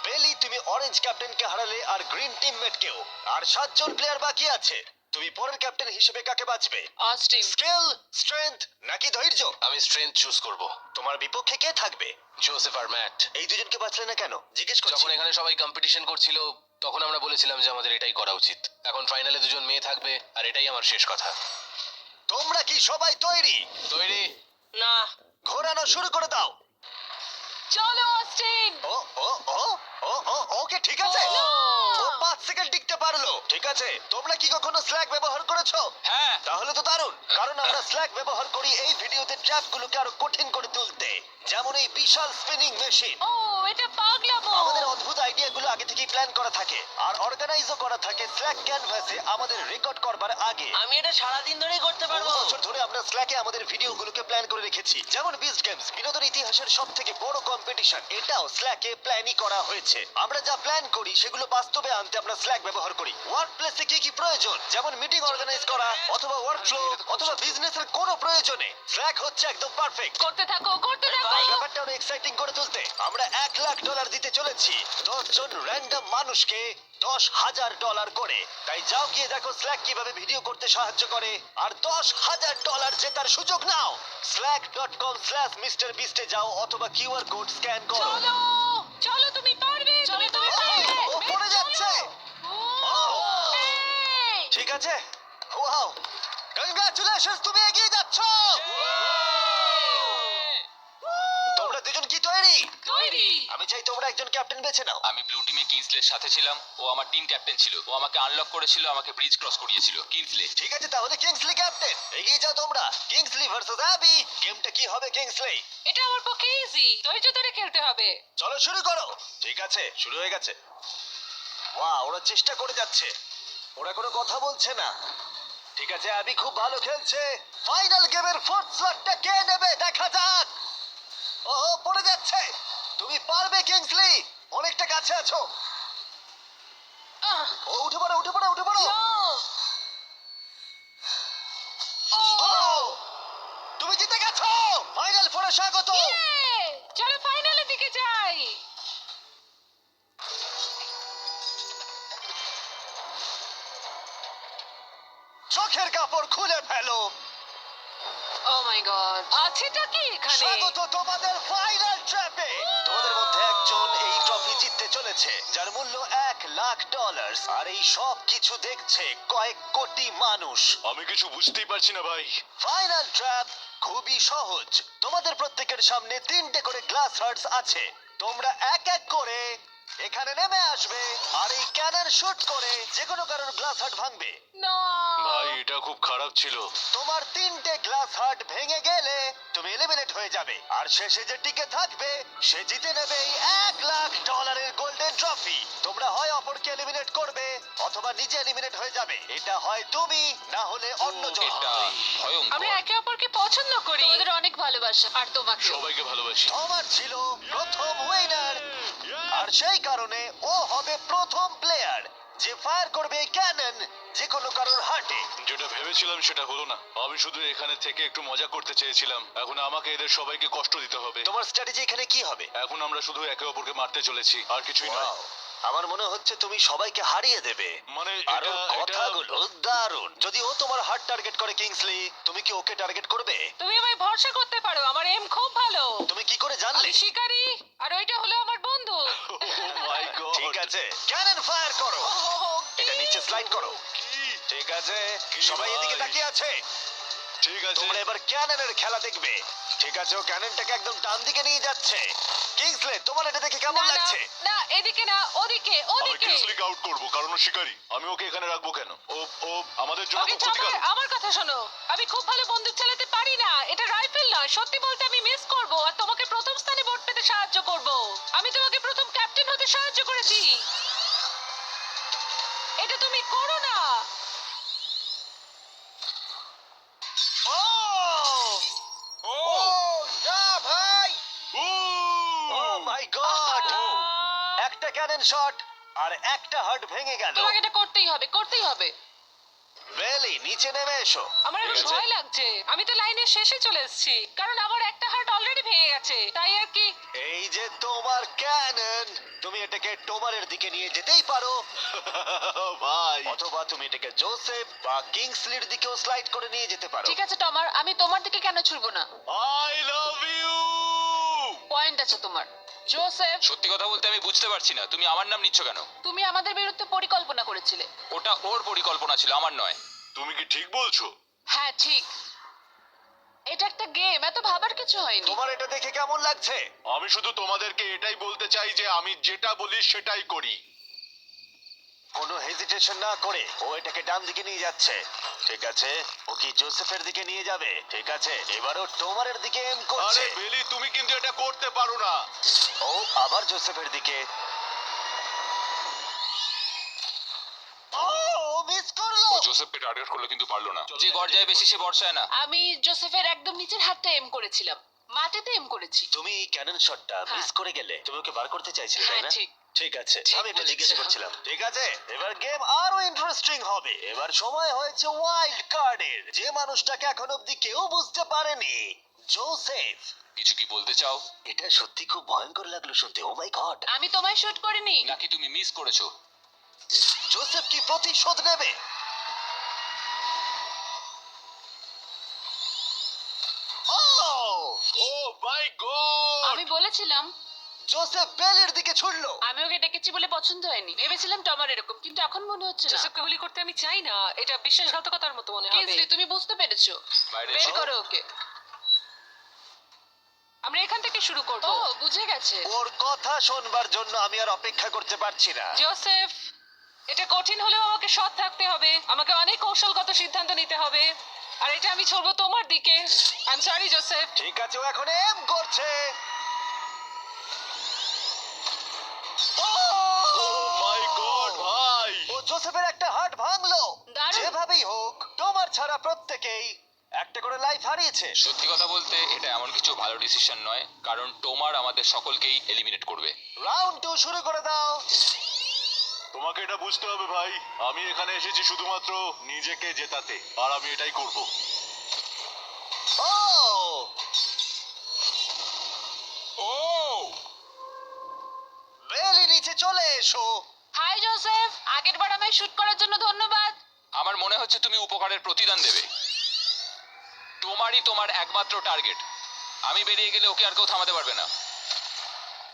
Speaker 1: বেলি তুমি অরেঞ্জ ক্যাপ্টেনকে হারালে আর গ্রিন টিমমেটকেও আর 7 জন প্লেয়ার বাকি আছে তুমি পরের ক্যাপ্টেন হিসেবে কাকে বাছবে
Speaker 5: অস্টিন।
Speaker 1: স্কিল স্ট্রেংথ নাকি ধৈর্য
Speaker 3: আমি স্ট্রেংথ চুজ করব।
Speaker 1: তোমার বিপক্ষে কে থাকবে
Speaker 3: জোসেফ আর ম্যাট।
Speaker 1: এই দুজনকে বাছলে না কেন জিজ্ঞেস করছি
Speaker 3: যখন এখানে সবাই কম্পিটিশন করছিল তখন আমরা বলেছিলাম যে আমাদের এটাই করা উচিত। এখন ফাইনালে দুজন মেয়ে থাকবে আর এটাই আমার শেষ কথা।
Speaker 1: তোমরা কি সবাই তৈরি
Speaker 3: তৈরি?
Speaker 2: না,
Speaker 1: ঘোরানো শুরু করে দাও
Speaker 5: চলো অস্টিন।
Speaker 1: ও ও ও ও ও ওকে ঠিক আছে
Speaker 5: ও!
Speaker 1: ও 5 সেকেন্ড টিকতে পারলো ঠিক আছে তোমরা কি কখনো স্ল্যাগ ব্যবহার করেছো
Speaker 6: হ্যাঁ।
Speaker 1: তাহলে তো দারুণ কারণ আমরা স্ল্যাগ ব্যবহার করি এই ভিডিওতে ট্র্যাপগুলোকে আরো কঠিন করে তুলতে যেমন এই বিশাল স্পিনিং মেশিন
Speaker 5: ও এটা পাগলামো।
Speaker 1: আমাদের অদ্ভুত আইডিয়াগুলো আগে থেকেই প্ল্যান করা থাকে আর অর্গানাইজও করা থাকে স্ল্যাক ক্যানভাসে আমাদের রেকর্ড করবার আগে
Speaker 2: আমি এটা সারাদিন ধরেই করতে
Speaker 1: বহু
Speaker 2: পারবো।
Speaker 1: বছর ধরে আমরা স্ল্যাকে আমাদের ভিডিওগুলোকে প্ল্যান করে রেখেছি যেমন বিস্ট গেমস বিনোদন ইতিহাসের সব থেকে বড় কম্পিটিশন এটাও স্ল্যাকে প্ল্যানই করা হয়েছে আমরা যা প্ল্যান করি সেগুলো বাস্তবে আনতে আমরা স্ল্যাক ব্যবহার করি ওয়ার্ক প্লেসে কি কি প্রয়োজন যেমন মিটিং অর্গানাইজ করা অথবা ওয়ার্কফ্লো অথবা বিজনেসের কোনো প্রয়োজনে স্ল্যাক হচ্ছে একদম পারফেক্ট
Speaker 5: করতে থাকো করতে থাকো।
Speaker 1: আর ব্যাপারটা আরো এক্সাইটিং করে তুলতে আমরা $1,00,000 দিতে চলেছি 10 জন র্যান্ডম মানুষকে $10,000 করে তাই যাও গিয়ে দেখো স্ল্যাক কিভাবে ভিডিও করতে সাহায্য করে আর $10,000 জেতার সুযোগ নাও slack.com/mrbeast এ যাও অথবা কিউআর কোড স্ক্যান করো
Speaker 5: চলো চলো তুমি পারবে, তুমি তুমি পারবে।
Speaker 1: ও পড়ে যাচ্ছে
Speaker 5: ও! এই!
Speaker 1: ঠিক আছে ওয়াও কংগ্রাচুলেশনস তুমি এগিয়ে যাচ্ছ তোমরা দুজন কি তৈরি
Speaker 5: তৈরি।
Speaker 1: আমি চাই তোমরা একজন ক্যাপ্টেন বেছে নাও
Speaker 6: আমি ব্লু টিমে কিংসলের সাথে ছিলাম। ও আমার টিম ক্যাপ্টেন ছিল। ও আমাকে আনলক করেছিল, আমাকে ব্রিজ ক্রস করিয়েছিল। কিংসলে।
Speaker 1: ঠিক আছে তাহলে কিংসলি ক্যাপ্টেন এগিয়ে যাও তোমরা কিংসলি ভার্সেস অ্যাবি গেমটা কি হবে কিংসলি
Speaker 5: এটা আমার পক্ষে ইজি, ধৈর্য ধরে খেলতে হবে।
Speaker 1: চলো শুরু করো ঠিক আছে শুরু হয়ে গেছে ওয়াও ওরা চেষ্টা করে যাচ্ছে ওরা কোনো কথা বলছে না ঠিক আছে অ্যাবি খুব ভালো খেলছে ফাইনাল গেমের 4th স্লটটা কে নেবে দেখা যাক ও পড়ে যাচ্ছে তুমি পারবে কিংসলি অনেকটা কাছে আছো
Speaker 5: আহ,
Speaker 1: ও উঠে পড়ো উঠে পড়ো উঠে পড়ো
Speaker 5: no! ও!
Speaker 1: ও তুমি জিতে গেছো ফাইনাল ফোরে স্বাগত
Speaker 5: Yay! চলো ফাইনালের দিকে যাই।
Speaker 1: চোখের কাপড় খুলে ফেলো
Speaker 5: ও মাই গড, আছেটা কি এখানে?
Speaker 1: স্বাগত তোমাদের ফাইনাল ট্র্যাপে তোমাদের মধ্যে একজন এই ট্রফি জিততে চলেছে যার মূল্য $1,00,000 আর এই সব কিছু দেখছে কয়েক কোটি মানুষ
Speaker 3: আমি কিছু বুঝতেই পারছি না ভাই।
Speaker 1: ফাইনাল ট্র্যাপ খুবই সহজ তোমাদের প্রত্যেকের সামনে 3টে করে গ্লাস হার্টস আছে তোমরা এক এক করে এখানে নেমে আসবে আর এই ক্যানন শুট করে যে কোনো কারোর গ্লাস হার্ট ভাঙবে
Speaker 5: No!
Speaker 3: ভাই এটা খুব খারাপ ছিল।
Speaker 1: তোমার 3টে গ্লাস হার্ট ভেঙে গেলে তুমি এলিমিনেট হয়ে যাবে আর শেষে যে টিকে থাকবে সে জিতে নেবে এই $1,00,000 গোল্ডেন ট্রফি তোমরা হয় অপরকে এলিমিনেট করবে অথবা নিজে এলিমিনেট হয়ে যাবে এটা হয় তুমি না হলে অন্যজন
Speaker 6: এটা
Speaker 5: আমরা
Speaker 6: ভয়ঙ্কর।
Speaker 5: একে অপরকে পছন্দ করি।
Speaker 4: তোমাদের অনেক ভালোবাসা।
Speaker 5: আর তোমাকে।
Speaker 3: সবাইকে ভালোবাসি।
Speaker 1: তোমার ছিল প্রথম উইনার আর সেই কারণে ও হবে প্রথম প্লেয়ার যে ফায়ার করবে এই ক্যানন যে কোনো কারোর হার্টে।
Speaker 3: যেটা ভেবেছিলাম সেটা হলো না। আমি শুধু এখানে থেকে একটু মজা করতে চেয়েছিলাম। এখন আমাকে এদের সবাইকে কষ্ট দিতে হবে।
Speaker 1: তোমার স্ট্র্যাটেজি এখানে কি হবে?
Speaker 3: এখন আমরা শুধু একে অপরকে মারতে চলেছি, আর কিছুই নয়।
Speaker 1: Wow, আমার মনে হচ্ছে তুমি সবাইকে হারিয়ে দেবে।
Speaker 3: মানে
Speaker 1: আর ওর কথাগুলো দারুণ। যদি ও তোমার হার্ট টার্গেট করে কিংসলি, তুমি কি ওকে টার্গেট করবে?
Speaker 5: তুমি আমায় ভরসা করতে পারো, আমার এম খুব ভালো।
Speaker 1: তুমি কি করে জানলে?
Speaker 5: আমি শিকারী আর ওইটা হলো আমার বন্ধু।
Speaker 3: মাই গড,
Speaker 1: ঠিক আছে, ক্যানন ফায়ার করো।
Speaker 5: ওহ,
Speaker 1: এটা নিচে স্লাইড করো।
Speaker 3: কি?
Speaker 1: ঠিক আছে,
Speaker 3: কি
Speaker 1: সবাই এদিকে
Speaker 3: ভাই?
Speaker 1: তাকিয়ে আছে।
Speaker 3: ঠিক আছে,
Speaker 1: তোমরা এবার ক্যাননের খেলা দেখবে। ঠিক আছে, ও ক্যাননটাকে একদম ডান দিকে নিয়ে যাচ্ছে। কিংসলে, তোমার এটা দেখে কেমন
Speaker 5: না, না,
Speaker 1: লাগছে?
Speaker 5: না, এদিকে না, ওদিকে,
Speaker 3: আমি
Speaker 5: ওদিকে।
Speaker 3: কিংসলিকে আউট করব, কারণ ও শিকারী। আমি ওকে এখানে রাখবো কেন? ও আমাদের জন্য
Speaker 5: ওকে
Speaker 3: খুব ক্ষতিকারক।
Speaker 5: থামার, আমার কথা শোনো। আমি খুব ভালো বন্দুক চালাতে পারি না, এটা রাইফেল নয়। সত্যি বলতে আমি মিস করব আর তোমাকে প্রথম স্থানে ভোট পেতে সাহায্য করব। আমি তোমাকে প্রথম ক্যাপ্টেন হতে সাহায্য করেছি। এটা তুমি করো না।
Speaker 1: ও! ও! না ভাই! ও মাই গড! একটা ক্যানন শট আর একটা হার্ট ভেঙে গেল।
Speaker 5: তোমাকে এটা করতেই হবে, করতেই হবে।
Speaker 1: বেলি, নিচে নেমে এসো।
Speaker 5: আমার এখন
Speaker 3: ঠিক আছে।
Speaker 5: ভয় লাগছে। আমি তো লাইনের শেষে চলে এসেছি, কারণ আমার একটা হার্ট অলরেডি ভেঙে গেছে, তাই আর কি।
Speaker 1: এই যে তোমার ক্যানন, তুমি এটাকে টোমারের দিকে নিয়ে যেতেই পারো,
Speaker 3: ভাই,
Speaker 1: অথবা তুমি এটাকে জোসেফ বা কিংসলির দিকেও স্লাইড করে নিয়ে যেতে পারো।
Speaker 4: ঠিক আছে টমার, আমি তোমার দিকে কেন ছুড়বো না?
Speaker 3: I love you.
Speaker 4: পয়েন্ট আছে তোমার। জোসেফ,
Speaker 6: সত্যি কথা বলতে আমি বুঝতে পারছি না তুমি আমার নাম নিচ্ছ কেন।
Speaker 4: তুমি আমাদের বিরুদ্ধে পরিকল্পনা করেছিলে।
Speaker 6: ওটা ওর পরিকল্পনা ছিল, আমার নয়।
Speaker 3: তুমি কি ঠিক বলছো?
Speaker 4: হ্যাঁ ঠিক। এটা একটা গেম, এত ভাবার কিছু হয়নি।
Speaker 1: তোমার এটা দেখে কেমন লাগছে?
Speaker 3: আমি শুধু তোমাদেরকে এটাই বলতে চাই যে আমি যেটা বলি সেটাই করি।
Speaker 1: কোনো হেজিটেশন না করে ও এটাকে ডান দিকে নিয়ে যাচ্ছে। ঠিক আছে, ও কি জোসেফের দিকে নিয়ে যাবে? ঠিক আছে, এবারও টোমারের দিকে এম
Speaker 3: আরে
Speaker 1: করছে।
Speaker 3: বেলি, তুমি কিন্তু এটা করতে পারো না।
Speaker 1: ও আবার জোসেফের দিকে। ও মিস করলো।
Speaker 6: ও জোসেফকে টার্গেট করলো কিন্তু পারলো না। যে গর্জায় বেশি সে বর্ষায় না।
Speaker 4: আমি জোসেফের একদম নিচের হাতটা এম করেছিলাম, মাটিতে এম করেছি।
Speaker 1: তুমি এই ক্যানন শটটা
Speaker 4: হ্যাঁ।
Speaker 1: মিস করে গেলে। তুমি ওকে বার করতে চাইছিলে, তাই
Speaker 4: হ্যাঁ,
Speaker 1: না?
Speaker 4: ঠিক।
Speaker 1: ঠিক আছে,
Speaker 4: ঠিক
Speaker 1: আমি এটা
Speaker 4: বুঝেছি।
Speaker 1: জিজ্ঞেস করছিলাম। ঠিক আছে, এবার গেম আরো ইন্টারেস্টিং হবে। এবার সময় হয়েছে ওয়াইল্ড কার্ডের। যে মানুষটাকে এখন অব্দি কেউ বুঝতে পারেনি, জোসেফ।
Speaker 6: কিছু কি বলতে চাও?
Speaker 1: এটা সত্যি খুব ভয়ঙ্কর লাগলো শুনতে। ও মাই গড!
Speaker 4: আমি তোমায় শুট করিনি।
Speaker 6: নাকি তুমি মিস করেছো?
Speaker 1: জোসেফ কি প্রতিশোধ নেবে? ও!
Speaker 3: ও মাই গড!
Speaker 4: আমি বলেছিলাম,
Speaker 1: জোসেফ বেলের দিকে ছুড়লো।
Speaker 4: আমি ওকে ডেকেছি বলে পছন্দ হয়নি। ভেবেছিলাম টমার এরকম, কিন্তু এখন মনে হচ্ছে না।
Speaker 5: জোসেফকে গুলি করতে আমি চাই না, এটা বিশ্বাসঘাতকতার মতো মনে হবে।
Speaker 4: কিংসলি, তুমি বুঝতে পেরেছো।
Speaker 6: বাইরে
Speaker 4: বের
Speaker 6: এসো।
Speaker 4: করো ওকে।
Speaker 5: আমরা এখান থেকে শুরু করব।
Speaker 4: ও বুঝে গেছে।
Speaker 1: ওর কথা শোনবার জন্য আমি আর অপেক্ষা করতে পারছি না।
Speaker 5: জোসেফ, এটা কঠিন হলেও আমাকে সৎ থাকতে হবে। আমাকে অনেক কৌশলগত সিদ্ধান্ত নিতে হবে, আর এটা আমি ছড়বো তোমার দিকে। I am sorry Joseph.
Speaker 1: ঠিক আছে, ও এখন এম করছে। ও!
Speaker 3: মাই গড ভাই!
Speaker 1: ও জোসেফের একটা হার্ট ভাঙলো।
Speaker 4: দারুণ।
Speaker 1: যেভাবেই হোক, তোমার ছাড়া প্রত্যেকেই একটা করে লাইফ হারিয়েছে।
Speaker 6: সত্যি কথা বলতে এটা এমন কিছু ভালো ডিসিশন নয়, কারণ টোমার আমাদের সকলকেই এলিমিনেট করবে।
Speaker 1: রাউন্ড 2 শুরু করে দাও।
Speaker 3: তোমাকে এটা বুঝতে হবে ভাই, আমি এখানে এসেছি শুধুমাত্র নিজেকে জেতাতে, আর আমি এটাই করব।
Speaker 1: ও!
Speaker 6: ও
Speaker 1: বেলি, নিচে চলে এসো।
Speaker 4: হাই জোসেফ, আগেরবার আমায় শুট করার জন্য ধন্যবাদ।
Speaker 6: আমার মনে হচ্ছে তুমি উপকারের প্রতিদান দেবে। টোমারই তোমার একমাত্র টার্গেট। আমি বেরিয়ে গেলে ওকে আর কেউ থামাতে পারবে না।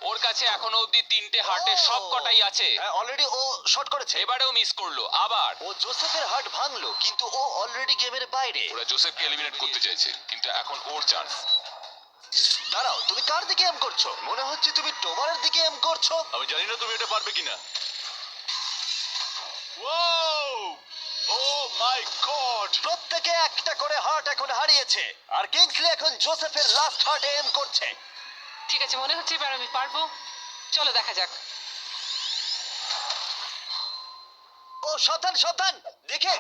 Speaker 6: ওর কাছে এখনো অবধি 3টে হার্টের সব কটাই আছে।
Speaker 1: অলরেডি ও শট করেছে।
Speaker 6: এবারেও মিস করলো আবার।
Speaker 1: ও জোসেফের হার্ট ভাঙলো, কিন্তু ও অলরেডি গেমের বাইরে।
Speaker 6: ওরা জোসেফকে এলিমিনেট করতে চাইছে, কিন্তু এখন ওর চান্স।
Speaker 1: দাঁড়াও, তুমি কার দিকে এম করছো? মনে হচ্ছে তুমি টোমারের দিকে এম করছো।
Speaker 3: আমি জানি না তুমি এটা পারবে কিনা। ওয়াও! ও মাই গড!
Speaker 1: প্রত্যেকে একটা করে হার্ট এখন হারিয়েছে, আর কিংসলি এখন জোসেফের লাস্ট হার্টে এম করছে।
Speaker 5: ঠিক আছে, মনে হচ্ছে এবার আমি পারবো। চলো দেখা যাক।
Speaker 1: ও সাবধান সাবধান, দেখে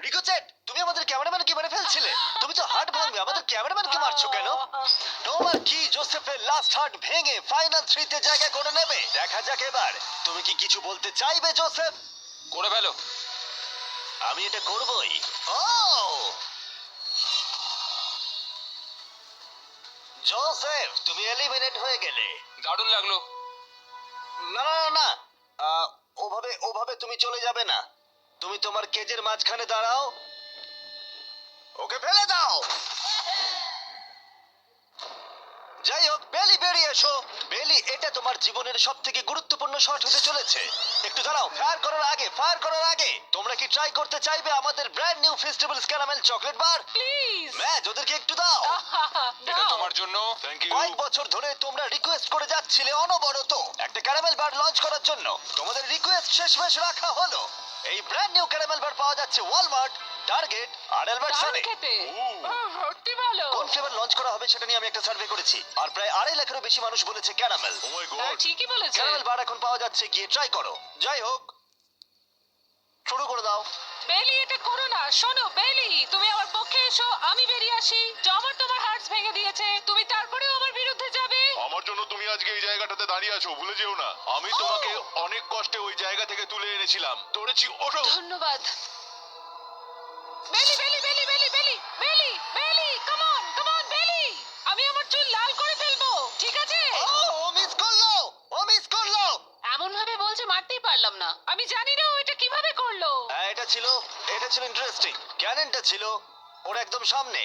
Speaker 1: রিকোচেট, তুমি আমাদের ক্যামেরাম্যানকে মেরে ফেলছিলে। তুমি তো হার্ট ভাঙবে, আমাদের ক্যামেরাম্যানকে মারছো কেন? তোমার কি জোসেফের লাস্ট হার্ট ভেঙে ফাইনাল 3 তে জায়গা করে নেবে? দেখা যাক এবার। তুমি কি কিছু বলতে চাইবে জোসেফ?
Speaker 6: করে ফেলো।
Speaker 1: আমি এটা করবই। ও জোসেফ, তুমি এলিমিনেট হয়ে গেলে।
Speaker 6: দারুণ লাগলো।
Speaker 1: না না না না, ওভাবে ওভাবে তুমি চলে যাবে না। তুমি তোমার কেজের মাঝখানে দাঁড়াও, ওকে ফেলে দাও। যাই হোক, বেলি বেরিয়ে এসো। বেলি, এটা তোমার জীবনের সব থেকে গুরুত্বপূর্ণ শট হতে চলেছে। একটু দাঁড়াও, ফায়ার করার আগে তোমরা কি ট্রাই করতে চাইবে আমাদের brand new festivals caramel chocolate bar?
Speaker 5: Please
Speaker 1: match ওদেরকে একটু দাও।
Speaker 6: এটা তোমার জন্য।
Speaker 3: Thank you.
Speaker 1: কয়েক বছর ধরে তোমরা রিকোয়েস্ট করে যাচ্ছিলে অনবরত একটা ক্যারামেল বার লঞ্চ করার জন্য। তোমাদের রিকোয়েস্ট শেষমেশ রাখা হলো। এই ব্র্যান্ড নিউ ক্যারামেল বার পাওয়া যাচ্ছে ওয়ালমার্ট, টার্গেট আর
Speaker 5: দারুণ
Speaker 1: অ্যালবার্টসনে।
Speaker 5: খেতে সত্যি ভালো।
Speaker 1: কোন ফ্লেভার লঞ্চ করা হবে সেটা নিয়ে আমি একটা সার্ভে করেছি, আর প্রায় 2.5 লাখেরও বেশি মানুষ বলেছে ক্যারামেল।
Speaker 3: ও মাই
Speaker 5: হ্যাঁ,
Speaker 3: গড।
Speaker 5: ঠিকই বলেছে।
Speaker 1: ক্যারামেল বার এখন পাওয়া যাচ্ছে, গিয়ে ট্রাই করো। যাই হোক, শুরু করে দাও।
Speaker 5: বেলি, এটা করো না। শোনো বেলি, তুমি আমার পক্ষে এসো, আমি বেরিয়ে আসি। টমার তোমার হার্টস ভেঙে দিয়েছে, তুমি তারপরেও আমার বিরুদ্ধে যাবে?
Speaker 3: আমার জন্য তুমি আজকে এই জায়গাটাতে দাঁড়িয়ে আছো, ভুলে যেও না। আমি তোমাকে অনেক কষ্টে ওই জায়গা থেকে তুলে এনেছিলাম। ধরেছি, ওঠো।
Speaker 4: ধন্যবাদ।
Speaker 5: বেলি বেলি বেলি বেলি বেলি বেলি বেলি, কাম অন কাম অন বেলি, আমি আমার চুল লাল করে ফেলবো, ঠিক আছে?
Speaker 1: ও মিস করলো, ও মিস করলো।
Speaker 4: এমন ভাবে বলছে মারতেই পারলাম না।
Speaker 5: আমি জানি না ও এটা কিভাবে করলো।
Speaker 1: হ্যাঁ, এটা ছিল ইন্টারেস্টিং। ক্যাননটা ছিল ওর একদম সামনে।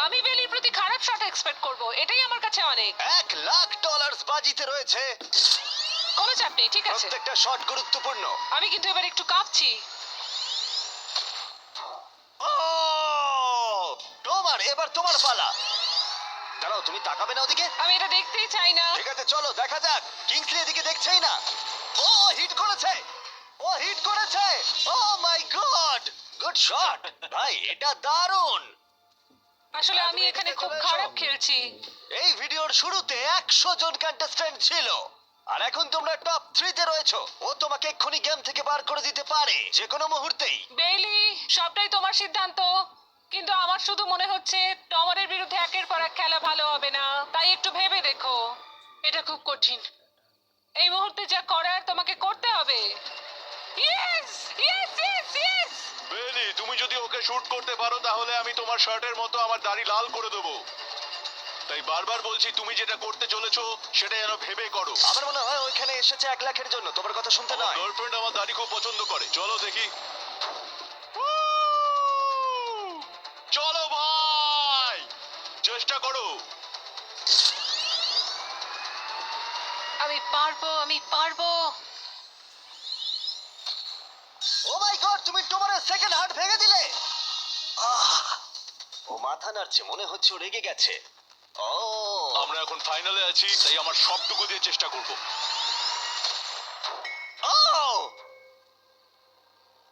Speaker 5: আমি বেলির প্রতি খারাপ শট এক্সপেক্ট করব, এটাই আমার কাছে অনেক।
Speaker 1: $1,00,000 বাজিতে রয়েছে।
Speaker 5: কোনো চাপ নেই, ঠিক আছে।
Speaker 1: প্রত্যেকটা শট গুরুত্বপূর্ণ।
Speaker 5: আমি কিন্তু এবার একটু কাঁপছি।
Speaker 1: ও তোমার, এবার তোমার পালা। দাঁড়াও, তুমি তাকাবে না ওদিকে?
Speaker 5: আমি এটা দেখতেই চাই না।
Speaker 1: ঠিক আছে, চলো দেখা যাক। কিংসলি এদিকে দেখছেই না। ও হিট করেছে, ও হিট করেছে। ও মাই গড, গুড শট ভাই, এটা দারুণ।
Speaker 5: আসলে আমি এখানে খুব খারাপ খেলছি।
Speaker 1: এই ভিডিওর শুরুতে 100 জন কন্টেস্ট্যান্ট ছিল, আর এখন তোমরা টপ 3 তে রয়েছো। ও তোমাকে এক্ষুনি গেম থেকে বার করে দিতে পারে যে কোনো মুহূর্তেই।
Speaker 5: বেলি, সবটাই তোমার সিদ্ধান্ত, কিন্তু আমার শুধু মনে হচ্ছে টমারের বিরুদ্ধে একের পর এক খেলা ভালো হবে না, তাই একটু ভেবে দেখো। এটা খুব কঠিন। এই মুহূর্তে যা করার তোমাকে করতে হবে। Yes yes yes yes.
Speaker 3: বেলি, তুমি যদি ওকে শুট করতে পারো তাহলে আমি তোমার শার্টের মতো আমার দাড়ি লাল করে দেবো। তাই বারবার বলছি, তুমি যেটা করতে চলেছো সেটা যেন ভেবে করো।
Speaker 1: আমার মনে হয় ওইখানে এসেছে 1 লাখের জন্য, তোমার কথা শুনতে
Speaker 3: আমার
Speaker 1: নয়।
Speaker 3: গার্লফ্রেন্ড আমার দাড়ি খুব পছন্দ করে। চলো দেখি। চলো ভাই, চেষ্টা করো।
Speaker 4: আমি পারবো, আমি পারবো।
Speaker 1: ও মাই গড, তুমি তোমার সেকেন্ড হার্ট ভেঙে দিলে। আহ! ও মাথা নাড়ছে, মনে হচ্ছে ও রেগে গেছে। ও
Speaker 3: আমরা এখন ফাইনালে আছি, তাই আমার সবটুকু দিয়ে চেষ্টা করব।
Speaker 1: ও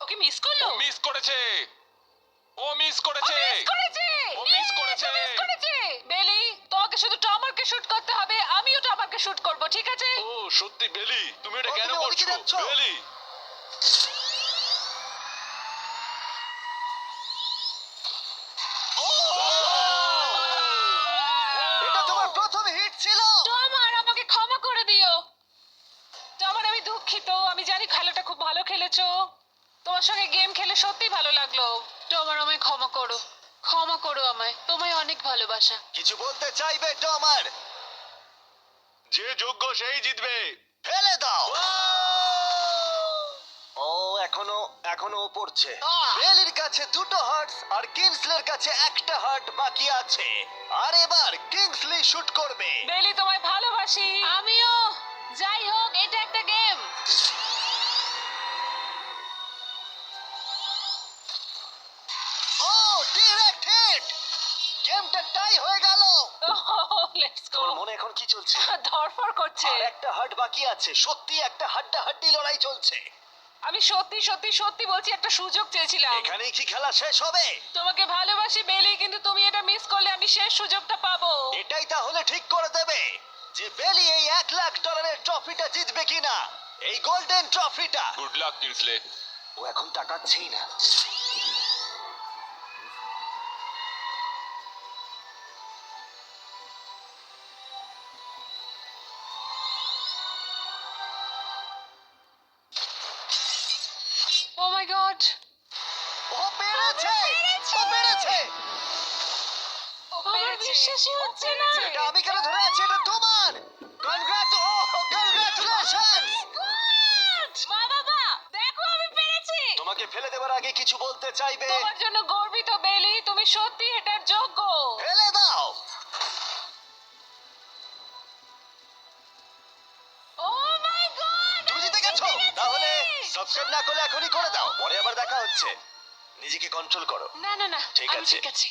Speaker 5: ওকে মিস করলো।
Speaker 6: মিস করেছে, ও মিস
Speaker 5: ও
Speaker 6: করেছে।
Speaker 5: মিস করেছে।
Speaker 6: ও মিস
Speaker 5: Yes,
Speaker 6: করেছে।
Speaker 5: ও মিস করেছে। বেলি, তোমাকে শুধু টমারকে শুট করতে হবে, আমিও টমারকে শুট করব, ঠিক আছে?
Speaker 3: ও সত্যি বেলি, তুমি এটা
Speaker 1: ও,
Speaker 3: কেন
Speaker 1: তুমি ওদিকে
Speaker 3: করছো?
Speaker 1: যাচ্ছ?
Speaker 3: বেলি,
Speaker 1: এটা তোমার প্রথম হিট ছিল।
Speaker 5: টমার, আমাকে ক্ষমা করে দিও। টমার, আমি দুঃখিত। আমি জানি খেলাটা খুব ভালো খেলেছো। তোমার সঙ্গে গেম খেলে সত্যি ভালো লাগলো।
Speaker 4: তোমার আমায় ক্ষমা করো, ক্ষমা করো আমায়। তোমায় অনেক ভালোবাসা।
Speaker 1: কিছু বলতে চাইবে টমার?
Speaker 3: যে যোগ্য সেই জিতবে।
Speaker 1: ফেলে দাও। ও এখনো এখনো ও পড়ছে। বেলির কাছে 2টো হার্টস আর কিংসলের কাছে 1টা হার্ট বাকি আছে। আর এবার কিংসলি শুট করবে।
Speaker 5: বেলি, তোমায় ভালোবাসি।
Speaker 4: আমিও। যাই হোক, এটা একটা গেম।
Speaker 1: ও ডিরেক্ট হিট, গেমটা টাই হয়ে গেল।
Speaker 5: Let's go.
Speaker 1: তোর মনে এখন কি চলছে?
Speaker 5: ধরফর করছে।
Speaker 1: আর একটা হার্ট বাকি আছে, সত্যি একটা হাড্ডাহাড্ডি লড়াই চলছে।
Speaker 5: আমি সত্যি সত্যি সত্যি বলছি, একটা সুযোগ চেয়েছিলাম।
Speaker 1: এখানেই কি খেলা শেষ হবে?
Speaker 5: তোমাকে ভালোবাসি বেলি, কিন্তু তুমি এটা মিস করলে আমি শেষ সুযোগটা পাবো।
Speaker 1: এটাই তাহলে ঠিক করে দেবে যে বেলি এই $1,00,000 ট্রফিটা জিতবে কিনা, এই গোল্ডেন ট্রফিটা।
Speaker 6: Good luck Kingsley.
Speaker 1: ও এখন তাকাচ্ছেই না।
Speaker 5: মাই গড,
Speaker 1: ও পেরেছে, ও পেরেছে।
Speaker 5: আমার বিশ্বাসই হচ্ছে না।
Speaker 1: এটা আমি কেন ধরে আছি, এটা তোমার। কনগ্রাচুলেশন।
Speaker 5: মা বাবা, দেখো আমি পেরেছি।
Speaker 1: তোমাকে ফেলে দেওয়ার আগে কিছু বলতে চাইবে?
Speaker 5: তোমার জন্য গর্বিত বেলি, তুমি সত্যি এটার যোগ্য।
Speaker 1: ফেলে দাও।
Speaker 5: ও মাই গড,
Speaker 1: তুমি জিতে গেছো। তাহলে সাবস্ক্রাইব না করলে এখনই করে দাও, পরে আবার দেখা হচ্ছে। নিজেকে কন্ট্রোল করো।
Speaker 5: না না না,
Speaker 1: ঠিক
Speaker 5: আমি
Speaker 1: আছে।
Speaker 5: ঠিক আছি।